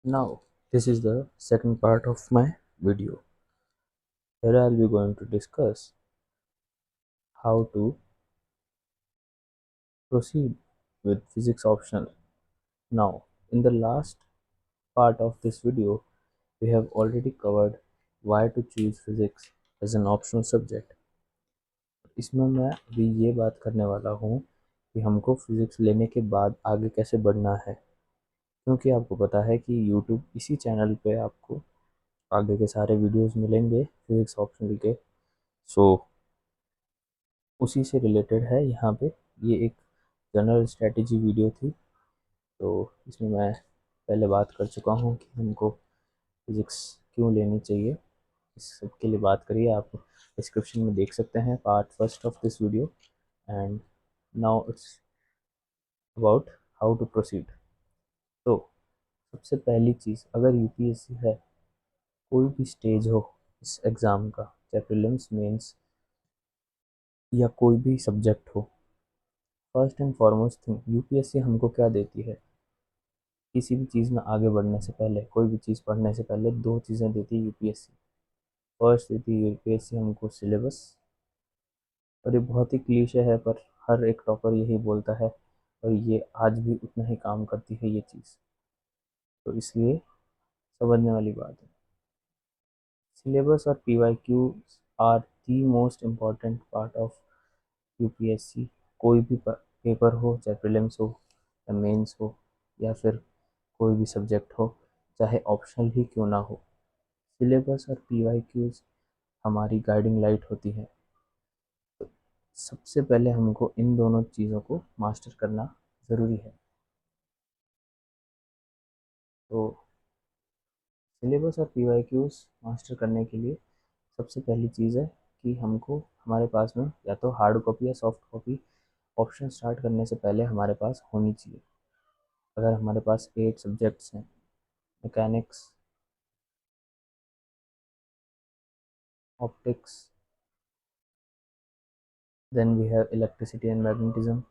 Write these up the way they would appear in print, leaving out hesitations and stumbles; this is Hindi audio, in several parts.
Now, this is the second part of my video. Here I'll be going to discuss how to proceed with physics optional. Now, in the last part of this video, we have already covered why to choose physics as an optional subject. इसमें मैं अभी ये बात करने वाला हूँ कि हमको फिज़िक्स लेने के बाद आगे कैसे बढ़ना है, क्योंकि आपको पता है कि YouTube इसी चैनल पे आपको आगे के सारे वीडियोस मिलेंगे फिज़िक्स ऑप्शनल के। सो उसी से रिलेटेड है यहाँ पे। ये एक जनरल स्ट्रेटजी वीडियो थी, तो इसमें मैं पहले बात कर चुका हूँ कि हमको फिज़िक्स क्यों लेनी चाहिए। इस सब के लिए बात करिए, आप डिस्क्रिप्शन में देख सकते हैं part first of this video. And now it's about how to proceed. तो सबसे पहली चीज़, अगर यूपीएससी है, कोई भी स्टेज हो इस एग्ज़ाम का, चाहे प्रीलिम्स मेंस या कोई भी सब्जेक्ट हो, first and foremost thing UPSC हमको क्या देती है। किसी भी चीज़ में आगे बढ़ने से पहले, कोई भी चीज़ पढ़ने से पहले दो चीज़ें देती है यूपीएससी। फर्स्ट देती है यूपीएससी हमको सिलेबस, और ये बहुत ही क्लीशे है पर हर एक टॉपर यही बोलता है, और ये आज भी उतना ही काम करती है ये चीज़, तो इसलिए समझने वाली बात है। सिलेबस और PYQ are the most important part of UPSC. कोई भी पेपर हो, चाहे प्रीलिम्स हो या मेंस हो या फिर कोई भी सब्जेक्ट हो, चाहे ऑप्शनल ही क्यों ना हो, सिलेबस और पीवाईक्यूज हमारी गाइडिंग लाइट होती है। तो सबसे पहले हमको इन दोनों चीज़ों को मास्टर करना ज़रूरी है। तो सिलेबस और पीवाईक्यूज मास्टर करने के लिए सबसे पहली चीज़ है कि हमको हमारे पास में या तो हार्ड कॉपी या सॉफ्ट कॉपी ऑप्शन स्टार्ट करने से पहले हमारे पास होनी चाहिए। अगर हमारे पास 8 सब्जेक्ट्स हैं, mechanics, optics, then we have electricity and magnetism,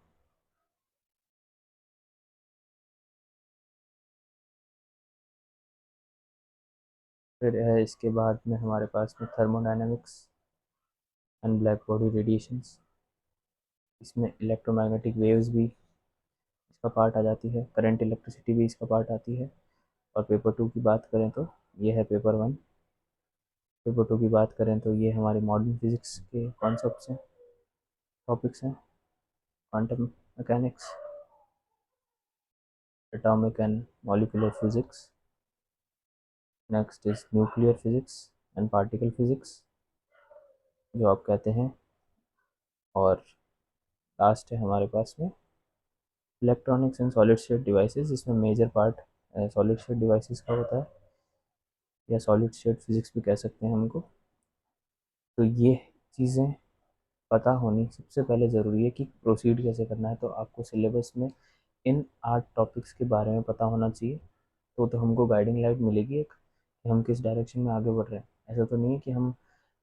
फिर है इसके बाद में हमारे पास में thermodynamics and black body radiations. इसमें इलेक्ट्रोमैग्नेटिक वेव्स भी इसका पार्ट आ जाती है, करंट इलेक्ट्रिसिटी भी इसका पार्ट आती है। और पेपर 2 की बात करें तो ये है पेपर 1। पेपर 2 की बात करें तो ये हमारे मॉडर्न फिजिक्स के कॉन्सेप्ट्स हैं, टॉपिक्स हैं, quantum mechanics, atomic and molecular physics, next is nuclear physics and particle physics जो आप कहते हैं, और लास्ट है हमारे पास में electronics and solid state devices. इसमें major part solid state devices का होता है, या सॉलिड स्टेट फिजिक्स भी कह सकते हैं हमको। तो ये चीज़ें पता होनी सबसे पहले ज़रूरी है कि प्रोसीड कैसे करना है। तो आपको सिलेबस में इन 8 टॉपिक्स के बारे में पता होना चाहिए, तो हमको गाइडिंग लाइट मिलेगी एक कि हम किस डायरेक्शन में आगे बढ़ रहे हैं। ऐसा तो नहीं है कि हम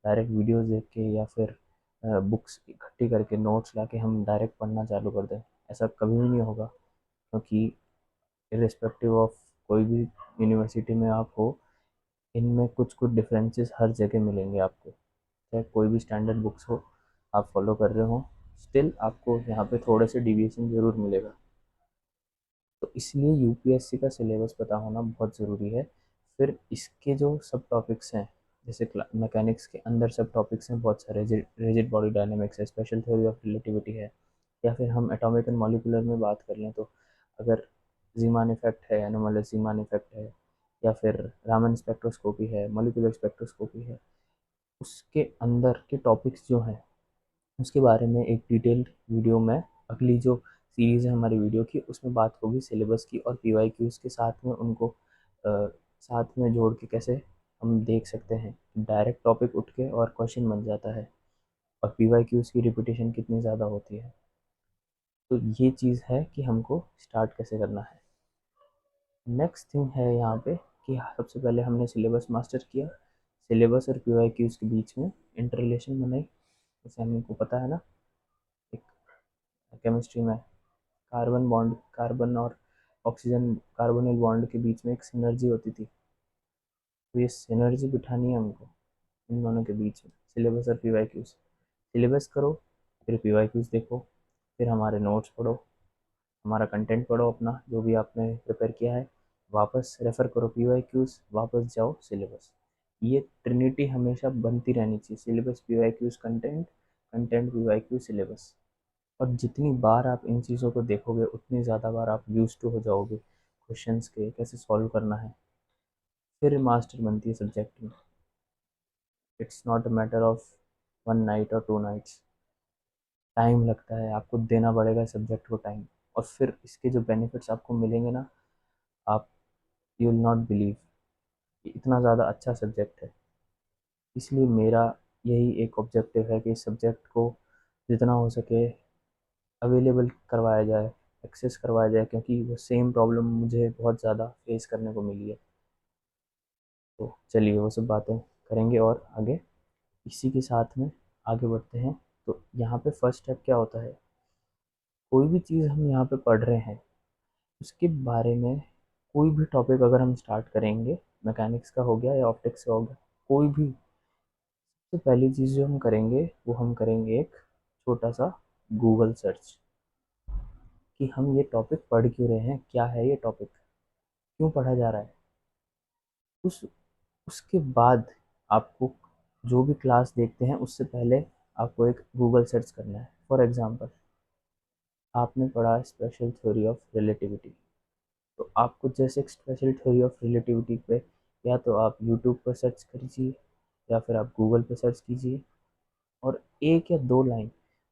डायरेक्ट वीडियोस देख के या फिर बुक्स इकट्ठी करके नोट्स ला के हम डायरेक्ट पढ़ना चालू कर दें, ऐसा कभी भी नहीं होगा। क्योंकि इरिस्पेक्टिव ऑफ कोई भी यूनिवर्सिटी में आप हो, इनमें कुछ कुछ डिफरेंसेस हर जगह मिलेंगे आपको। चाहे कोई भी स्टैंडर्ड बुक्स हो आप फॉलो कर रहे हो, स्टिल आपको यहाँ पे थोड़े से डिविएशन ज़रूर मिलेगा। तो इसलिए यूपीएससी का सिलेबस पता होना बहुत ज़रूरी है। फिर इसके जो सब टॉपिक्स हैं, जैसे मैकेनिक्स के अंदर सब टॉपिक्स हैं बहुत सारे, रिजिड बॉडी डायनेमिक्स है, स्पेशल थ्योरी ऑफ रिलेटिविटी है, या फिर हम एटॉमिक एंड मॉलिकुलर में बात कर लें तो अगर जीमान इफेक्ट है, एनोमलस जीमान इफेक्ट है, या फिर रामन स्पेक्ट्रोस्कोपी है, मॉलिकुलर स्पेक्ट्रोस्कोपी है, उसके अंदर के टॉपिक्स जो हैं उसके बारे में एक डिटेल्ड वीडियो में, अगली जो सीरीज़ है हमारी वीडियो की, उसमें बात होगी सिलेबस की और पीवाईक्यूज़ के साथ में उनको साथ में जोड़ के कैसे हम देख सकते हैं डायरेक्ट टॉपिक उठ के और क्वेश्चन बन जाता है, और पीवाईक्यूज़ की रिपीटेशन कितनी ज़्यादा होती है। तो ये चीज़ है कि हमको स्टार्ट कैसे करना है। नेक्स्ट थिंग है यहाँ पे कि सबसे पहले हमने सिलेबस मास्टर किया, सिलेबस और पीवाईक्यूज़ के बीच में इंटर रिलेशन बनाई। जैसे हमको पता है ना, एक केमिस्ट्री में कार्बन बॉन्ड, कार्बन और ऑक्सीजन कार्बोनिल बॉन्ड के बीच में एक सिनर्जी होती थी, तो ये सिनर्जी बिठानी है हमको इन दोनों के बीच में, सिलेबस और पीवाईक्यूज। सिलेबस करो, फिर पीवाईक्यूज देखो, फिर हमारे नोट्स पढ़ो, हमारा कंटेंट पढ़ो अपना जो भी आपने प्रिपेयर किया है, वापस रेफ़र करो पीवाईक्यूज, वापस जाओ सिलेबस। ये ट्रिनिटी हमेशा बनती रहनी चाहिए, syllabus PYQs content, content PYQs syllabus. और जितनी बार आप इन चीज़ों को देखोगे उतनी ज़्यादा बार आप यूज टू हो जाओगे क्वेश्चंस के कैसे सॉल्व करना है, फिर मास्टर बनती है सब्जेक्ट में। It's not a matter of 1 night और 2 नाइट्स, टाइम लगता है, आपको देना पड़ेगा सब्जेक्ट को टाइम। और फिर इसके जो बेनिफिट्स आपको मिलेंगे ना, आप, यू विल नॉट बिलीव, इतना ज़्यादा अच्छा सब्जेक्ट है। इसलिए मेरा यही एक ऑब्जेक्टिव है कि इस सब्जेक्ट को जितना हो सके अवेलेबल करवाया जाए, एक्सेस करवाया जाए, क्योंकि वो सेम प्रॉब्लम मुझे बहुत ज़्यादा फेस करने को मिली है। तो चलिए वो सब बातें करेंगे और आगे इसी के साथ में आगे बढ़ते हैं। तो यहाँ पे फर्स्ट स्टेप क्या होता है, कोई भी चीज़ हम यहाँ पे पढ़ रहे हैं उसके बारे में, कोई भी टॉपिक अगर हम स्टार्ट करेंगे, मैकेनिक्स का हो गया या ऑप्टिक्स का हो गया, कोई भी, सबसे पहली चीज़ जो हम करेंगे वो हम करेंगे एक छोटा सा गूगल सर्च, कि हम ये टॉपिक पढ़ क्यों रहे हैं, क्या है ये टॉपिक, क्यों पढ़ा जा रहा है। उस उसके बाद आपको जो भी क्लास देखते हैं उससे पहले आपको एक गूगल सर्च करना है। फॉर एग्ज़ाम्पल आपने पढ़ा स्पेशल थ्योरी ऑफ रिलेटिविटी, तो आपको जैसे स्पेशल थ्योरी ऑफ रिलेटिविटी पे या तो आप यूट्यूब पर सर्च कीजिए या फिर आप गूगल पर सर्च कीजिए, और एक या दो लाइन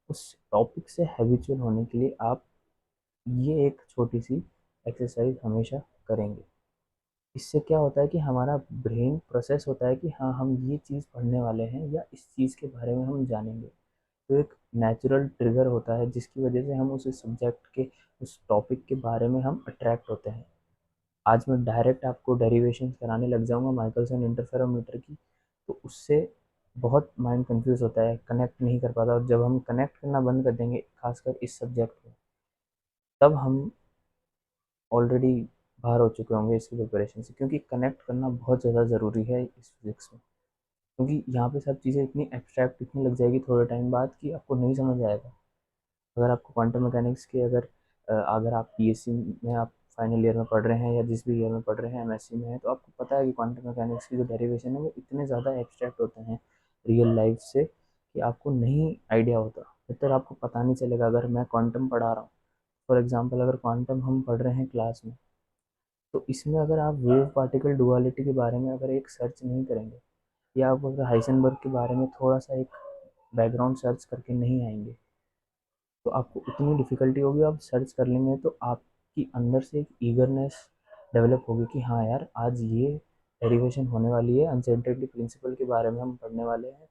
उस टॉपिक से हैबिचुअल होने के लिए आप ये एक छोटी सी एक्सरसाइज हमेशा करेंगे। इससे क्या होता है कि हमारा ब्रेन प्रोसेस होता है कि हाँ हम ये चीज़ पढ़ने वाले हैं या इस चीज़ के बारे में हम जानेंगे, तो एक नेचुरल ट्रिगर होता है जिसकी वजह से हम उस सब्जेक्ट के, उस टॉपिक के बारे में हम अट्रैक्ट होते हैं। आज मैं डायरेक्ट आपको डेरिवेशंस कराने लग जाऊंगा माइकलसन इंटरफेरोमीटर की, तो उससे बहुत माइंड कंफ्यूज होता है, कनेक्ट नहीं कर पाता। और जब हम कनेक्ट करना बंद कर देंगे खासकर इस सब्जेक्ट में, तब हम ऑलरेडी बाहर हो चुके होंगे इसकी प्रिपरेशन से, क्योंकि कनेक्ट करना बहुत ज़्यादा ज़रूरी है इस फिज़िक्स में। क्योंकि यहाँ पे सब चीज़ें इतनी एब्स्ट्रैक्ट दिखने लग जाएगी थोड़े टाइम बाद कि आपको नहीं समझ आएगा। अगर आपको क्वांटम मैकेनिक्स के अगर आप पीएससी में आप फाइनल ईयर में पढ़ रहे हैं या जिस भी ईयर में पढ़ रहे हैं, एमएससी में है, तो आपको पता है कि क्वांटम मैकेनिक्स की जो डेरिवेशन है वो इतने ज़्यादा एब्स्ट्रैक्ट होते हैं रियल लाइफ से कि आपको नहीं आइडिया होता, जब तक आपको पता नहीं चलेगा। अगर मैं क्वांटम पढ़ा रहा हूँ, फॉर एग्जाम्पल अगर क्वांटम हम पढ़ रहे हैं क्लास में, तो इसमें अगर आप वेव पार्टिकल डुअलिटी के बारे में अगर एक सर्च नहीं करेंगे, या आप अगर हाइसेनबर्ग के बारे में थोड़ा सा एक बैकग्राउंड सर्च करके नहीं आएंगे, तो आपको इतनी डिफ़िकल्टी होगी। आप सर्च कर लेंगे तो आपकी अंदर से एक ईगरनेस डेवलप होगी कि हाँ यार आज ये डेरिवेशन होने वाली है, अनसर्टेनिटी प्रिंसिपल के बारे में हम पढ़ने वाले हैं,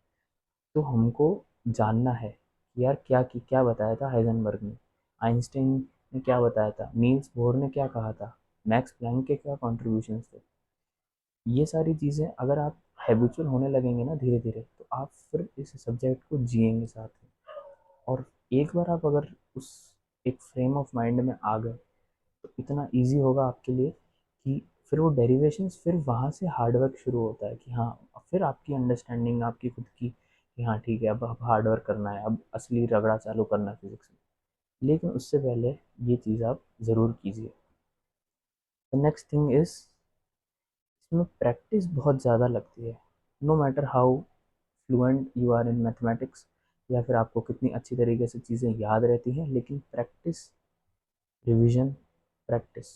तो हमको जानना है कि यार क्या बताया था हाइजेनबर्ग ने, आइंस्टाइन ने क्या बताया था, नील्स बोर ने क्या कहा था, मैक्स प्लैंक के क्या कॉन्ट्रीब्यूशन थे। ये सारी चीज़ें अगर आप हैबिचुअल होने लगेंगे ना धीरे धीरे, तो आप फिर इस सब्जेक्ट को जिएंगे साथ में। और एक बार आप अगर उस एक फ्रेम ऑफ माइंड में आ गए, तो इतना इजी होगा आपके लिए कि फिर वो डेरिवेशंस, फिर वहाँ से हार्डवर्क शुरू होता है कि हाँ फिर आपकी अंडरस्टैंडिंग आपकी खुद की कि हाँ ठीक है अब हार्डवर्क करना है, अब असली रगड़ा चालू करना है फिजिक्स में। लेकिन उससे पहले ये चीज़ आप ज़रूर कीजिए। द नेक्स्ट थिंग इज़, इसमें प्रैक्टिस बहुत ज़्यादा लगती है। No matter how fluent you are in mathematics, या फिर आपको कितनी अच्छी तरीके से चीज़ें याद रहती हैं, लेकिन प्रैक्टिस, रिवीजन, प्रैक्टिस,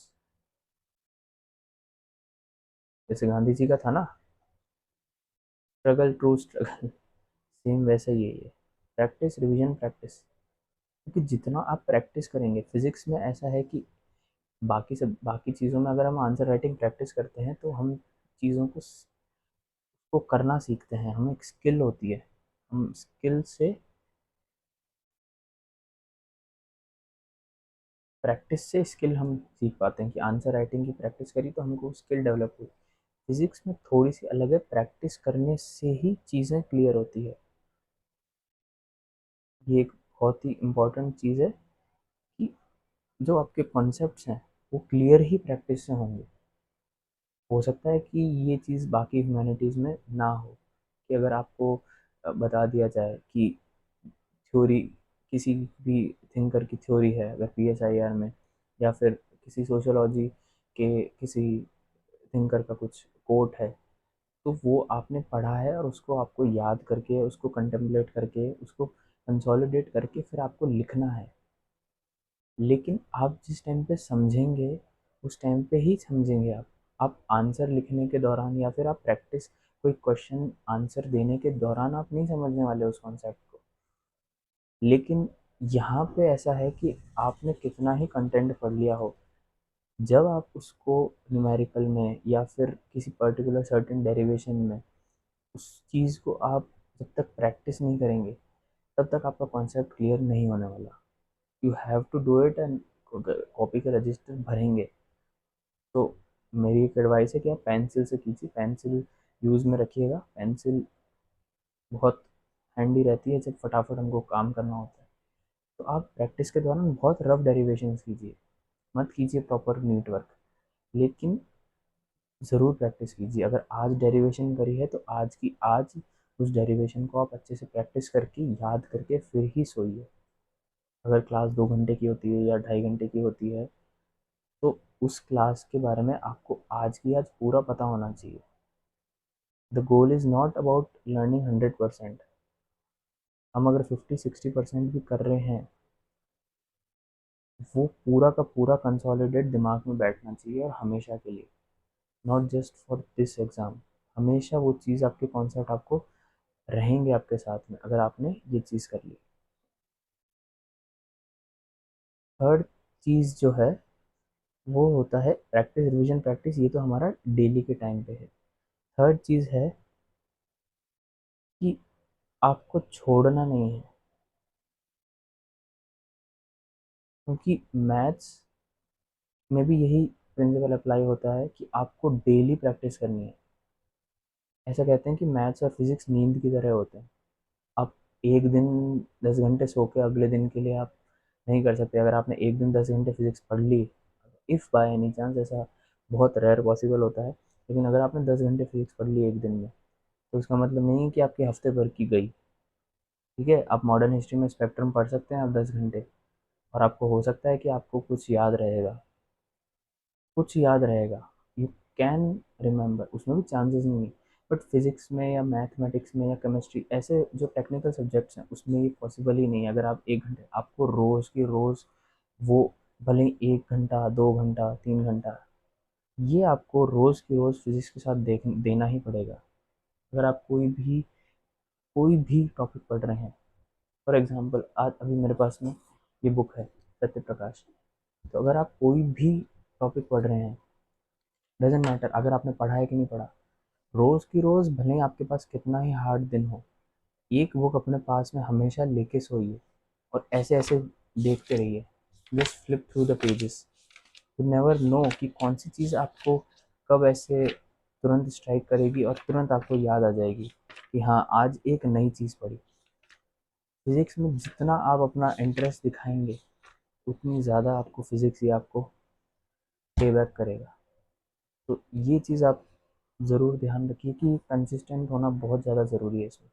जैसे गांधी जी का था ना, स्ट्रगल ट्रू स्ट्रगल, सेम वैसा ही है। प्रैक्टिस, रिवीजन, प्रैक्टिस, क्योंकि जितना आप प्रैक्टिस करेंगे, फिजिक्स में ऐसा है कि बाकी चीज़ों में अगर हम आंसर राइटिंग प्रैक्टिस करते हैं तो हम चीज़ों को करना सीखते हैं, हमें एक स्किल होती है, हम स्किल से, प्रैक्टिस से स्किल हम सीख पाते हैं कि आंसर राइटिंग की प्रैक्टिस करी तो हमको स्किल डेवलप हुई। फिजिक्स में थोड़ी सी अलग है, प्रैक्टिस करने से ही चीज़ें क्लियर होती है। ये एक बहुत ही इम्पोर्टेंट चीज़ है कि जो आपके कॉन्सेप्ट्स हैं वो क्लियर ही प्रैक्टिस से होंगे। हो सकता है कि ये चीज़ बाकी ह्यूमैनिटीज़ में ना हो, कि अगर आपको बता दिया जाए कि थ्योरी, किसी भी थिंकर की थ्योरी है अगर PSIR में, या फिर किसी सोशोलॉजी के किसी थिंकर का कुछ कोट है, तो वो आपने पढ़ा है और उसको आपको याद करके, उसको कंटेम्पलेट करके, उसको कंसोलिडेट करके फिर आपको लिखना है। लेकिन आप जिस टाइम पे समझेंगे, उस टाइम पे ही समझेंगे आप आंसर लिखने के दौरान या फिर आप प्रैक्टिस, कोई क्वेश्चन आंसर देने के दौरान आप नहीं समझने वाले उस कॉन्सेप्ट को। लेकिन यहाँ पे ऐसा है कि आपने कितना ही कंटेंट पढ़ लिया हो, जब आप उसको न्यूमेरिकल में या फिर किसी पर्टिकुलर सर्टेन डेरिवेशन में उस चीज़ को आप जब तक प्रैक्टिस नहीं करेंगे, तब तक आपका कॉन्सेप्ट क्लियर नहीं होने वाला। You have to do it, and copy के रजिस्टर भरेंगे। तो मेरी एक एडवाइस है कि आप पेंसिल से कीजिए, पेंसिल यूज़ में रखिएगा। पेंसिल बहुत हैंडी रहती है जब फटाफट हमको काम करना होता है। तो आप प्रैक्टिस के दौरान बहुत रफ डेरिवेशंस कीजिए, मत कीजिए प्रॉपर नीट वर्क, लेकिन ज़रूर प्रैक्टिस कीजिए। अगर आज डेरिवेशन करी है तो आज की आज उस डेरिवेशन को आप अच्छे से प्रैक्टिस करके याद करके फिर ही सोइए। अगर क्लास 2 घंटे की होती है या 2.5 घंटे की होती है, तो उस क्लास के बारे में आपको आज की आज पूरा पता होना चाहिए। The goal is not about learning 100%। हम अगर 50-60% भी कर रहे हैं, वो पूरा का पूरा कंसोलिडेट दिमाग में बैठना चाहिए, और हमेशा के लिए, not just for this exam. हमेशा वो चीज़, आपके कॉन्सेप्ट आपको रहेंगे आपके साथ में अगर आपने ये चीज़ कर ली। थर्ड चीज़ जो है वो होता है प्रैक्टिस, रिवीजन प्रैक्टिस। ये तो हमारा डेली के टाइम पे है। थर्ड चीज़ है कि आपको छोड़ना नहीं है, क्योंकि मैथ्स में भी यही प्रिंसिपल अप्लाई होता है कि आपको डेली प्रैक्टिस करनी है। ऐसा कहते हैं कि मैथ्स और फिजिक्स नींद की तरह होते हैं। आप एक दिन 10 घंटे सो के अगले दिन के लिए आप नहीं कर सकते। अगर आपने एक दिन 10 घंटे फिजिक्स पढ़ ली, इफ़ बाय एनी चांस, ऐसा बहुत रेयर पॉसिबल होता है, लेकिन अगर आपने 10 घंटे फिजिक्स पढ़ ली एक दिन में, तो उसका मतलब नहीं है कि आपके हफ्ते भर की गई। ठीक है, आप मॉडर्न हिस्ट्री में स्पेक्ट्रम पढ़ सकते हैं आप 10 घंटे, और आपको हो सकता है कि आपको कुछ याद रहेगा, कुछ याद रहेगा, यू कैन रिमेंबर, उसमें भी चांसेस नहीं है। बट फिजिक्स में या मैथमेटिक्स में या केमिस्ट्री, ऐसे जो टेक्निकल सब्जेक्ट्स हैं, उसमें ये पॉसिबल ही नहीं है। अगर आप 1 घंटे, आपको रोज़ की रोज़ वो, भले ही 1 घंटा 2 घंटा 3 घंटा, ये आपको रोज़ की रोज़ फिजिक्स के साथ देना ही पड़ेगा। अगर आप कोई भी टॉपिक पढ़ रहे हैं, फॉर एग्जांपल आज अभी मेरे पास में ये बुक है, सत्य प्रकाश। तो अगर आप कोई भी टॉपिक पढ़ रहे हैं, डजेंट मैटर अगर आपने पढ़ा है कि नहीं पढ़ा, रोज़ की रोज़, भले ही आपके पास कितना ही हार्ड दिन हो, एक बुक अपने पास में हमेशा लेके सोइए, और ऐसे ऐसे देखते रहिए। Just flip through the pages. You never know कि कौन सी चीज़ आपको कब ऐसे तुरंत स्ट्राइक करेगी और तुरंत आपको याद आ जाएगी कि हाँ, आज एक नई चीज़ पढ़ी। फिजिक्स में जितना आप अपना इंटरेस्ट दिखाएंगे, उतनी ज़्यादा आपको फिजिक्स ही आपको पे बैक करेगा। तो ये चीज़ आप ज़रूर ध्यान रखिए कि कंसिस्टेंट होना बहुत ज़्यादा ज़रूरी है इसमें।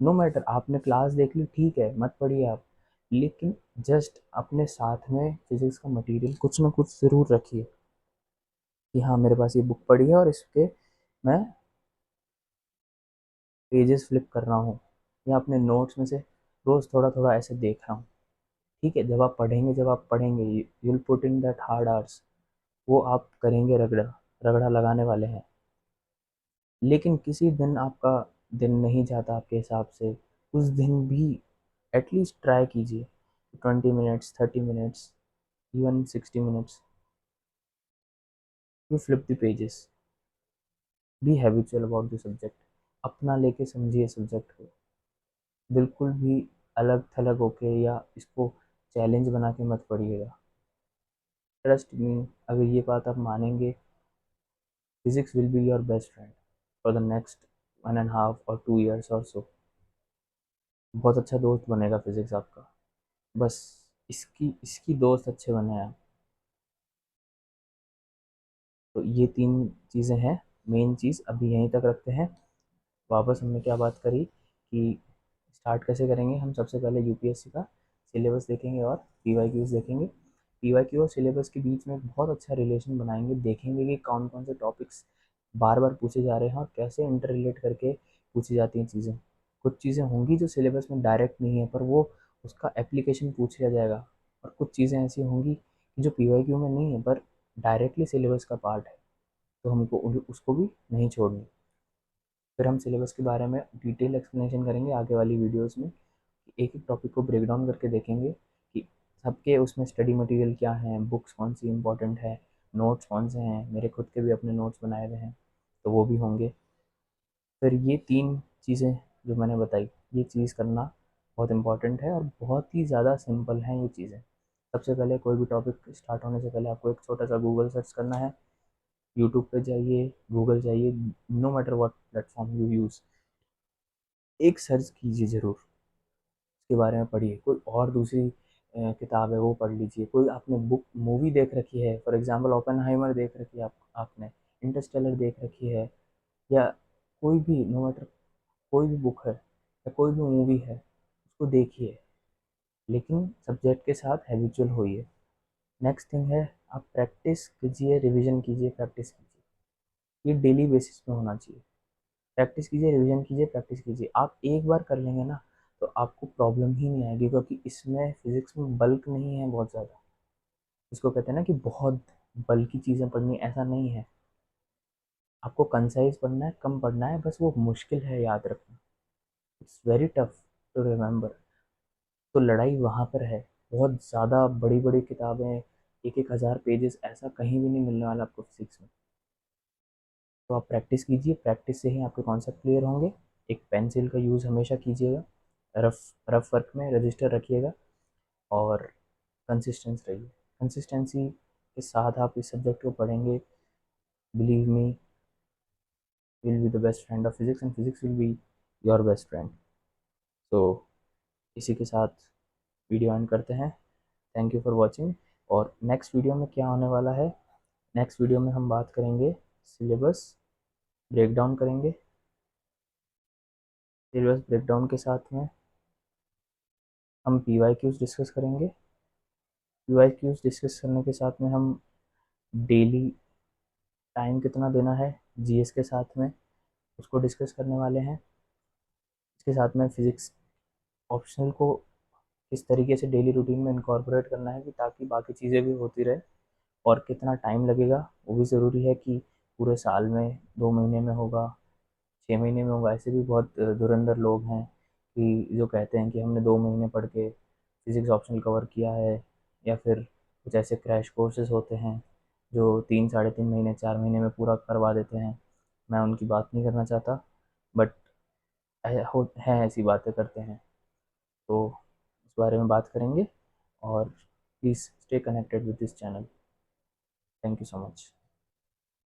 नो मैटर आपने क्लास देख ली, ठीक है, मत पढ़िए आप, लेकिन जस्ट अपने साथ में फिजिक्स का मटेरियल कुछ ना कुछ ज़रूर रखिए, कि हाँ, मेरे पास ये बुक पड़ी है और इसके मैं पेजेस फ्लिप कर रहा हूँ, या अपने नोट्स में से रोज़ थोड़ा थोड़ा ऐसे देख रहा हूँ। ठीक है, जब आप पढ़ेंगे you will put in that hard hours, वो आप करेंगे, रगड़ा रगड़ा लगाने वाले हैं। लेकिन किसी दिन आपका दिन नहीं जाता आपके हिसाब से, उस दिन भी एटलीस्ट ट्राई कीजिए, 20 minutes, 30 minutes, even 60 minutes, you flip the pages, be habitual about the subject. अपना लेके समझिए सब्जेक्ट को, बिल्कुल भी अलग थलग होके या इसको चैलेंज बना के मत पढ़िएगा। ट्रस्ट मी, अगर ये बात आप मानेंगे, physics will be your best friend for the next 1.5 or 2 years और सो। बहुत अच्छा दोस्त बनेगा फिजिक्स आपका। बस इसकी इसकी दोस्त अच्छे बने आप। तो ये 3 चीज़ें हैं। मेन चीज़ अभी यहीं तक रखते हैं। वापस हमने क्या बात करी कि स्टार्ट कैसे करेंगे। हम सबसे पहले यूपीएससी का सिलेबस देखेंगे और पीवाईक्यूज देखेंगे। पीवाईक्यू और सिलेबस के बीच में बहुत अच्छा रिलेशन बनाएंगे, देखेंगे कि कौन कौन से टॉपिक्स बार बार पूछे जा रहे हैं और कैसे इंटर रिलेट करके पूछी जाती हैं चीज़ें। कुछ चीज़ें होंगी जो सिलेबस में डायरेक्ट नहीं है, पर वो उसका एप्लीकेशन पूछ लिया जाएगा। और कुछ चीज़ें ऐसी होंगी कि जो पीवाईक्यू में नहीं है पर डायरेक्टली सिलेबस का पार्ट है, तो हमको उसको भी नहीं छोड़नी। फिर हम सिलेबस के बारे में डिटेल एक्सप्लेनेशन करेंगे आगे वाली वीडियोस में। एक एक टॉपिक को ब्रेक डाउन करके देखेंगे कि सबके उसमें स्टडी मटेरियल क्या है, बुक्स कौन सी इंपॉर्टेंट है, नोट्स कौन से हैं। मेरे खुद के भी अपने नोट्स बनाए हुए हैं, तो वो भी होंगे। फिर ये 3 चीज़ें जो मैंने बताई, ये चीज़ करना बहुत इम्पॉर्टेंट है और बहुत ही ज़्यादा सिंपल हैं ये चीज़ें। सबसे पहले कोई भी टॉपिक स्टार्ट होने से पहले आपको एक छोटा सा गूगल सर्च करना है। यूट्यूब पे जाइए, गूगल जाइए, no matter what platform you use, एक सर्च कीजिए ज़रूर, उसके बारे में पढ़िए। कोई और दूसरी किताब है वो पढ़ लीजिए। कोई आपने बुक मूवी देख रखी है, फॉर एग्जांपल ओपेनहाइमर देख रखी है आपने, इंटरस्टेलर देख रखी है, या कोई भी, नो मैटर, कोई भी बुक है या कोई भी मूवी है, उसको देखिए, लेकिन सब्जेक्ट के साथ हैबिचुअल होइए। नेक्स्ट थिंग है, आप प्रैक्टिस कीजिए, रिवीजन कीजिए, प्रैक्टिस कीजिए। ये डेली बेसिस पे होना चाहिए। प्रैक्टिस कीजिए, रिवीजन कीजिए, प्रैक्टिस कीजिए। आप एक बार कर लेंगे ना तो आपको प्रॉब्लम ही नहीं आएगी, क्योंकि इसमें फिजिक्स में बल्क नहीं है बहुत ज़्यादा। इसको कहते हैं ना कि बहुत बल्कि चीज़ें पढ़नी, ऐसा नहीं है। आपको कंसाइज पढ़ना है, कम पढ़ना है, बस वो मुश्किल है याद रखना। It's very tough to remember. तो लड़ाई वहाँ पर है। बहुत ज़्यादा बड़ी बड़ी किताबें, एक एक हज़ार पेजेस, ऐसा कहीं भी नहीं मिलने वाला आपको फिजिक्स में। तो आप प्रैक्टिस कीजिए, प्रैक्टिस से ही आपके कॉन्सेप्ट क्लियर होंगे। एक पेंसिल का यूज़ हमेशा कीजिएगा, रफ रफ वर्क में रजिस्टर रखिएगा, और कंसिस्टेंस रहिए। कंसिस्टेंसी के साथ आप इस सब्जेक्ट को पढ़ेंगे, believe me, will be the best friend of physics and physics will be your best friend. तो इसी के साथ वीडियो एंड करते हैं। Thank you for watching. और नेक्स्ट वीडियो में क्या होने वाला है, नेक्स्ट वीडियो में हम बात करेंगे सिलेबस ब्रेक डाउन करेंगे। सिलेबस ब्रेक डाउन के साथ में हम पीवाईक्यूज डिस्कस करेंगे। पीवाईक्यूज डिस्कस करने के साथ में हम डेली टाइम कितना देना है जीएस के साथ में, उसको डिस्कस करने वाले हैं। इसके साथ में फिज़िक्स ऑप्शनल को किस तरीके से डेली रूटीन में इनकॉर्पोरेट करना है कि ताकि बाकी चीज़ें भी होती रहे, और कितना टाइम लगेगा वो भी ज़रूरी है, कि पूरे साल में, 2 महीने में होगा, 6 महीने में होगा। ऐसे भी बहुत धुरंधर लोग हैं कि जो कहते हैं कि हमने 2 महीने पढ़ के फिज़िक्स ऑप्शनल कवर किया है, या फिर कुछ ऐसे क्रैश कोर्सेज होते हैं जो 3 साढ़े 3 महीने 4 महीने में पूरा करवा देते हैं। मैं उनकी बात नहीं करना चाहता, बट हैं, ऐसी बातें करते हैं। तो इस बारे में बात करेंगे, और please stay connected with this channel. Thank you so much.